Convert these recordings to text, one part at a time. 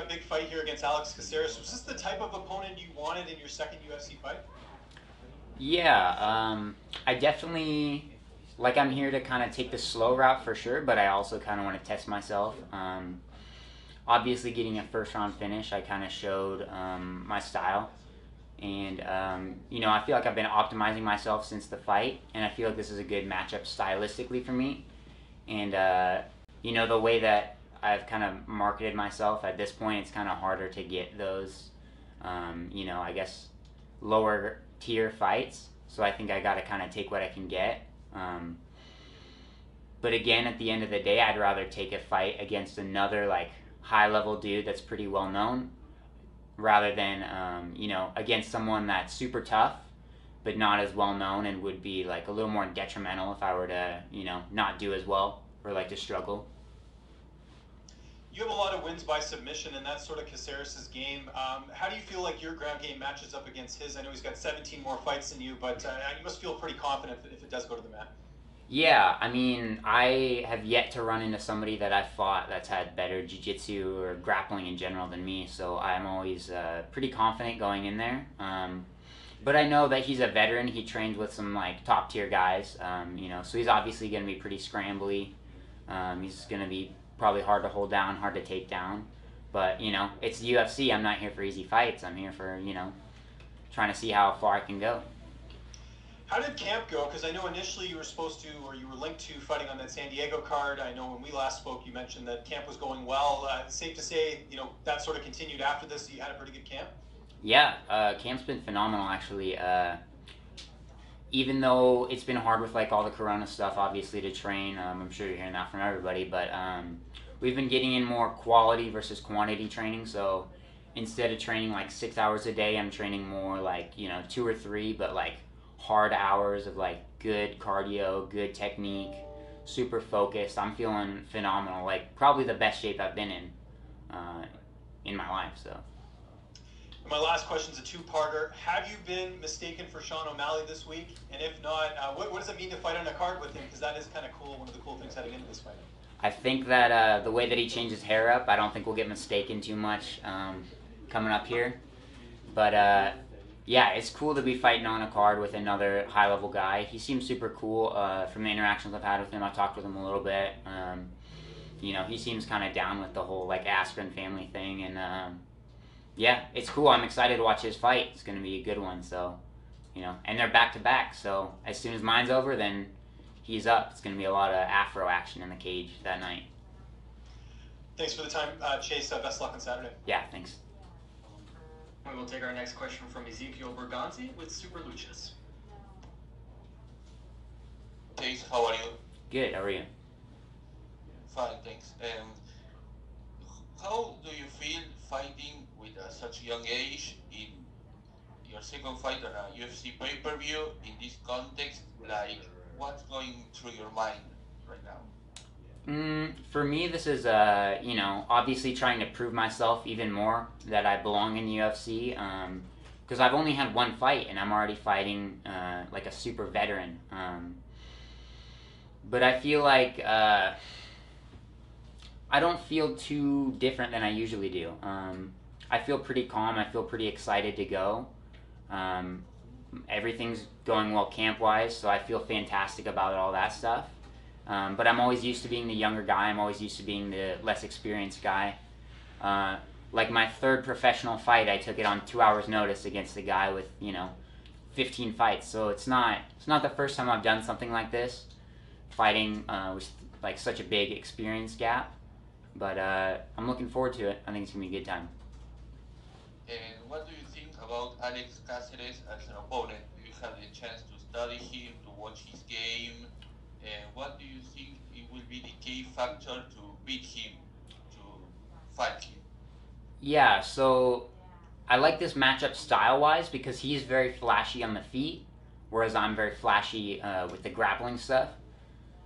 big fight here against Alex Caceres. Was this the type of opponent you wanted in your second UFC fight? Yeah, I definitely, like, I'm here to kind of take the slow route for sure, but I also kind of want to test myself. Obviously, getting a first round finish, I kind of showed my style. And, I feel like I've been optimizing myself since the fight, and I feel like this is a good matchup stylistically for me. And, the way that I've kind of marketed myself at this point, it's kind of harder to get those, I guess, lower tier fights. So I think I got to kind of take what I can get. But again, at the end of the day, I'd rather take a fight against another, like, high-level dude that's pretty well-known rather than, against someone that's super tough but not as well-known and would be, like, a little more detrimental if I were to, not do as well or, like, to struggle. You have a lot of wins by submission, and that's sort of Caceres' game. How do you feel like your ground game matches up against his? I know he's got 17 more fights than you, but you must feel pretty confident if it does go to the mat. Yeah, I mean, I have yet to run into somebody that I've fought that's had better jiu-jitsu or grappling in general than me, so I'm always pretty confident going in there. But I know that he's a veteran. He trains with some, like, top-tier guys, so he's obviously going to be pretty scrambly. He's going to be probably hard to hold down, hard to take down. But, it's the UFC. I'm not here for easy fights. I'm here for, trying to see how far I can go. How did camp go? Because I know initially you were supposed to, or you were linked to fighting on that San Diego card. I know when we last spoke, you mentioned that camp was going well. Safe to say, that sort of continued after this. So you had a pretty good camp? Yeah, camp's been phenomenal, actually. Even though it's been hard with, like, all the corona stuff, obviously, to train. I'm sure you're hearing that from everybody, but we've been getting in more quality versus quantity training. So instead of training like 6 hours a day, I'm training more like 2 or 3, but like hard hours of like good cardio, good technique, super focused. I'm feeling phenomenal, like probably the best shape I've been in my life. So my last question is a two-parter. Have you been mistaken for Sean O'Malley this week? And if not, what does it mean to fight on a card with him? Because that is kind of cool, one of the cool things heading into this fight. I think that the way that he changed his hair up, I don't think we'll get mistaken too much coming up here. But yeah, it's cool to be fighting on a card with another high-level guy. He seems super cool from the interactions I've had with him. I've talked with him a little bit. He seems kind of down with the whole like Askren family thing, and yeah, it's cool. I'm excited to watch his fight. It's going to be a good one. So, and they're back-to-back. So as soon as mine's over, then he's up. It's going to be a lot of Afro action in the cage that night. Thanks for the time, Chase. Best luck on Saturday. Yeah, thanks. We will take our next question from Ezekiel Berganti with Super Luchas. Chase, how are you? Good, how are you? Fine, thanks. How do you feel fighting with such a young age in your second fight on a UFC pay-per-view in this context? Like, what's going through your mind right now? For me, this is, obviously trying to prove myself even more that I belong in the UFC, because I've only had one fight, and I'm already fighting, like a super veteran. But I feel like, I don't feel too different than I usually do. I feel pretty calm. I feel pretty excited to go. Everything's going well camp-wise, so I feel fantastic about all that stuff. But I'm always used to being the younger guy. I'm always used to being the less experienced guy. Like my third professional fight, I took it on 2 hours' notice against a guy with 15 fights. So it's not the first time I've done something like this, fighting with like such a big experience gap. But I'm looking forward to it. I think it's gonna be a good time. And what do you think about Alex Caceres as an opponent? Do you have the chance to study him, to watch his game? And what do you think it will be the key factor to beat him, to fight him? Yeah, so I like this matchup style-wise because he's very flashy on the feet, whereas I'm very flashy with the grappling stuff.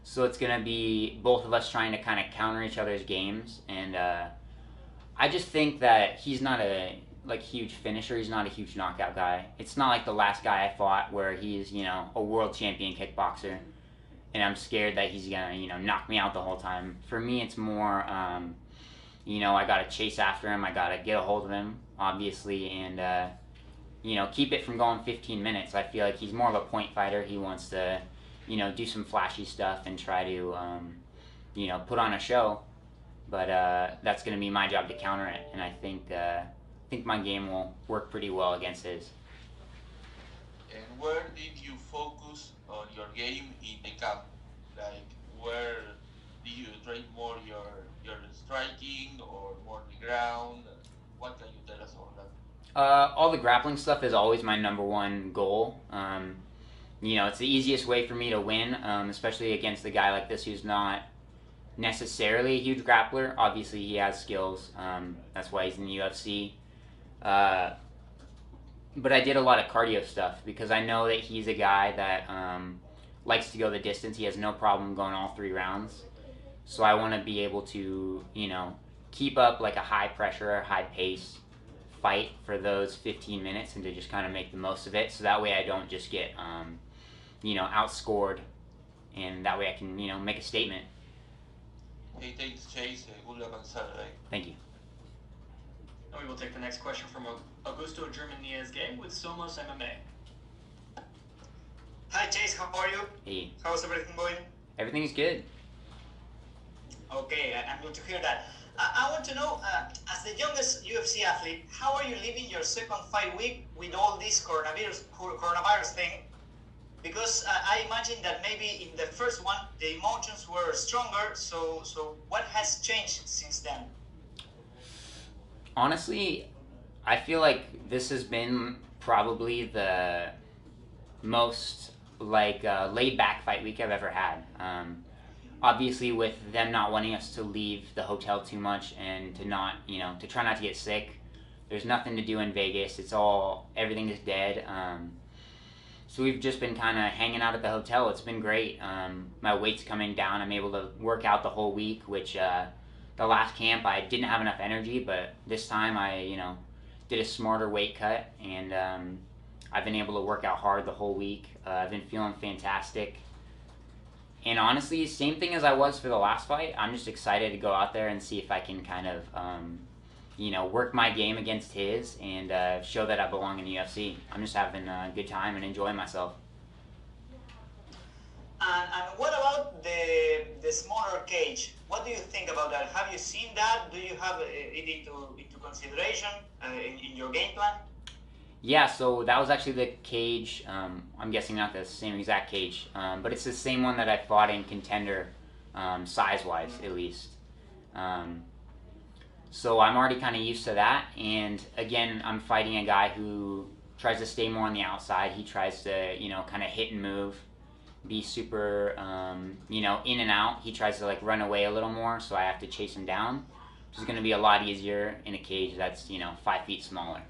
So it's going to be both of us trying to kind of counter each other's games. And I just think that he's not a huge finisher. He's not a huge knockout guy. It's not like the last guy I fought where he's, a world champion kickboxer. And I'm scared that he's going to, knock me out the whole time. For me, it's more, you know, I got to chase after him. I got to get a hold of him, obviously, and, you know, keep it from going 15 minutes. I feel like he's more of a point fighter. He wants to, you know, do some flashy stuff and try to, you know, put on a show. But that's going to be my job to counter it, and I think my game will work pretty well against his. And where did you focus on your game in the camp? Like, where do you train more your striking or more the ground? What can you tell us on that? All the grappling stuff is always my number one goal. You know, it's the easiest way for me to win, especially against a guy like this who's not necessarily a huge grappler. Obviously, he has skills. That's why he's in the UFC. But I did a lot of cardio stuff because I know that he's a guy that likes to go the distance. He has no problem going all 3 rounds. So I want to be able to, you know, keep up like a high pressure, high pace fight for those 15 minutes and to just kind of make the most of it. So that way I don't just get, you know, outscored, and that way I can, you know, make a statement. Hey, thanks, Chase. Good luck on Saturday. Thank you. And we will take the next question from Augusto Germania's game with Somos MMA. Hi Chase, how are you? Hey. How's everything going? Everything is good. Okay, I'm good to hear that. I want to know, as the youngest UFC athlete, how are you living your second fight week with all this coronavirus thing? Because I imagine that maybe in the first one, the emotions were stronger, so what has changed since then? Honestly, I feel like this has been probably the most like laid back fight week I've ever had. Obviously, with them not wanting us to leave the hotel too much and to not, you know, to try not to get sick. There's nothing to do in Vegas. Everything is dead. So we've just been kind of hanging out at the hotel. It's been great. My weight's coming down. I'm able to work out the whole week, which the last camp I didn't have enough energy, but this time I, you know, did a smarter weight cut, and I've been able to work out hard the whole week. I've been feeling fantastic. And honestly, same thing as I was for the last fight. I'm just excited to go out there and see if I can kind of, you know, work my game against his and show that I belong in the UFC. I'm just having a good time and enjoying myself. And what about the smaller cage? What do you think about that? Have you seen that? Do you have it into consideration in your game plan? Yeah, so that was actually the cage. I'm guessing not the same exact cage, but it's the same one that I fought in Contender, size-wise at least. So I'm already kind of used to that, and again, I'm fighting a guy who tries to stay more on the outside. He tries to, you know, kind of hit and move, be super, you know, in and out. He tries to like run away a little more, so I have to chase him down, which is going to be a lot easier in a cage that's, you know, 5 feet smaller.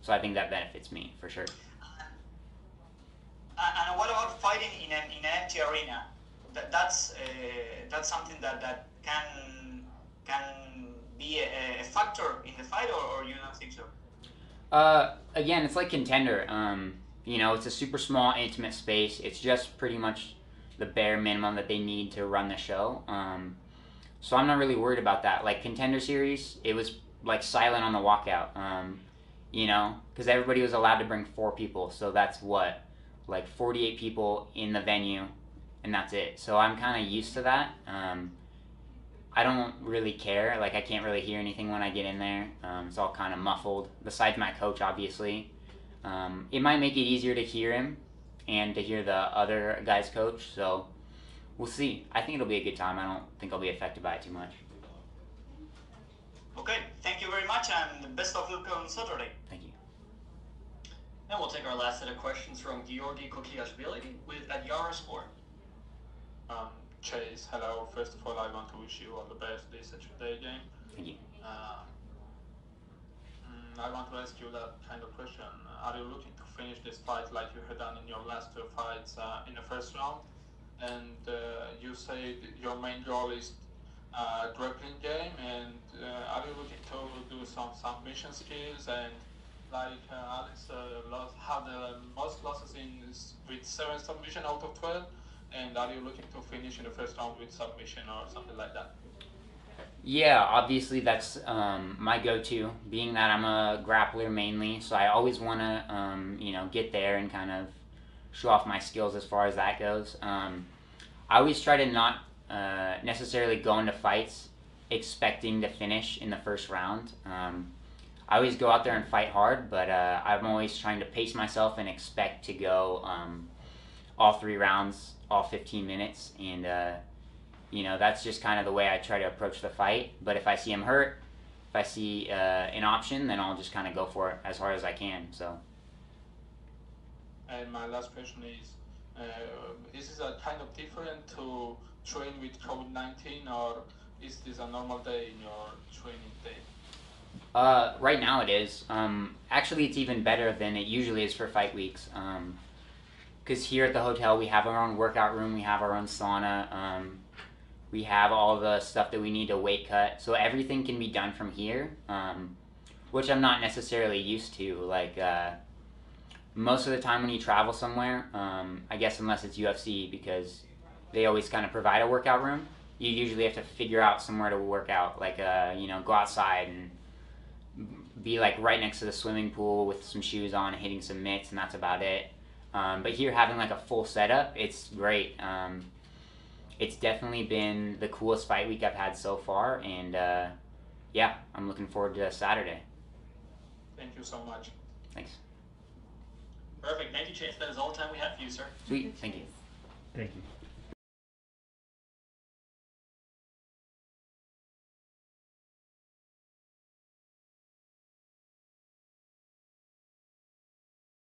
So I think that benefits me for sure. And what about fighting in an empty arena? That's something that can be a factor in the fight, or you don't think so? Again, it's like Contender. You know, it's a super small, intimate space. It's just pretty much the bare minimum that they need to run the show. So I'm not really worried about that. Like Contender Series, it was like silent on the walkout. You know, because everybody was allowed to bring 4 people. So that's what, like 48 people in the venue, and that's it. So I'm kind of used to that. I don't really care. Like I can't really hear anything when I get in there. It's all kind of muffled. Besides my coach, obviously. It might make it easier to hear him and to hear the other guy's coach. So we'll see. I think it'll be a good time. I don't think I'll be affected by it too much. Okay, thank you very much, and best of luck on Saturday. Thank you. And we'll take our last set of questions from Georgi Kokiashvili with Adyara Sport. Chase, hello. First of all, I want to wish you all the best this Saturday game. Thank you. I want to ask you that kind of question. Are you looking to finish this fight like you had done in your last 2 fights in the first round? And you said your main goal is grappling game, and are you looking to do some submission skills? And like Alex had the most losses with 7 submission out of 12, and are you looking to finish in the first round with submission or something like that? Yeah, obviously that's my go-to, being that I'm a grappler mainly, so I always want to, get there and kind of show off my skills as far as that goes. I always try to not necessarily go into fights expecting to finish in the first round. I always go out there and fight hard, but I'm always trying to pace myself and expect to go all 3 rounds, all 15 minutes, and that's just kind of the way I try to approach the fight. But if I see him hurt, if I see an option, then I'll just kind of go for it as hard as I can. So. And my last question is this a kind of different to train with COVID-19, or is this a normal day in your training day? Right now it is. Actually, it's even better than it usually is for fight weeks. Because here at the hotel, we have our own workout room, we have our own sauna, we have all the stuff that we need to weight cut. So everything can be done from here, which I'm not necessarily used to. Like, most of the time when you travel somewhere, I guess unless it's UFC, because they always kind of provide a workout room, you usually have to figure out somewhere to work out. Like, go outside and be like right next to the swimming pool with some shoes on, hitting some mitts, and that's about it. But here, having like a full setup, it's great. It's definitely been the coolest fight week I've had so far, and yeah, I'm looking forward to Saturday. Thank you so much. Thanks. Perfect. Thank you, Chase. That is all the time we have for you, sir. Sweet. Thank you. Thank you.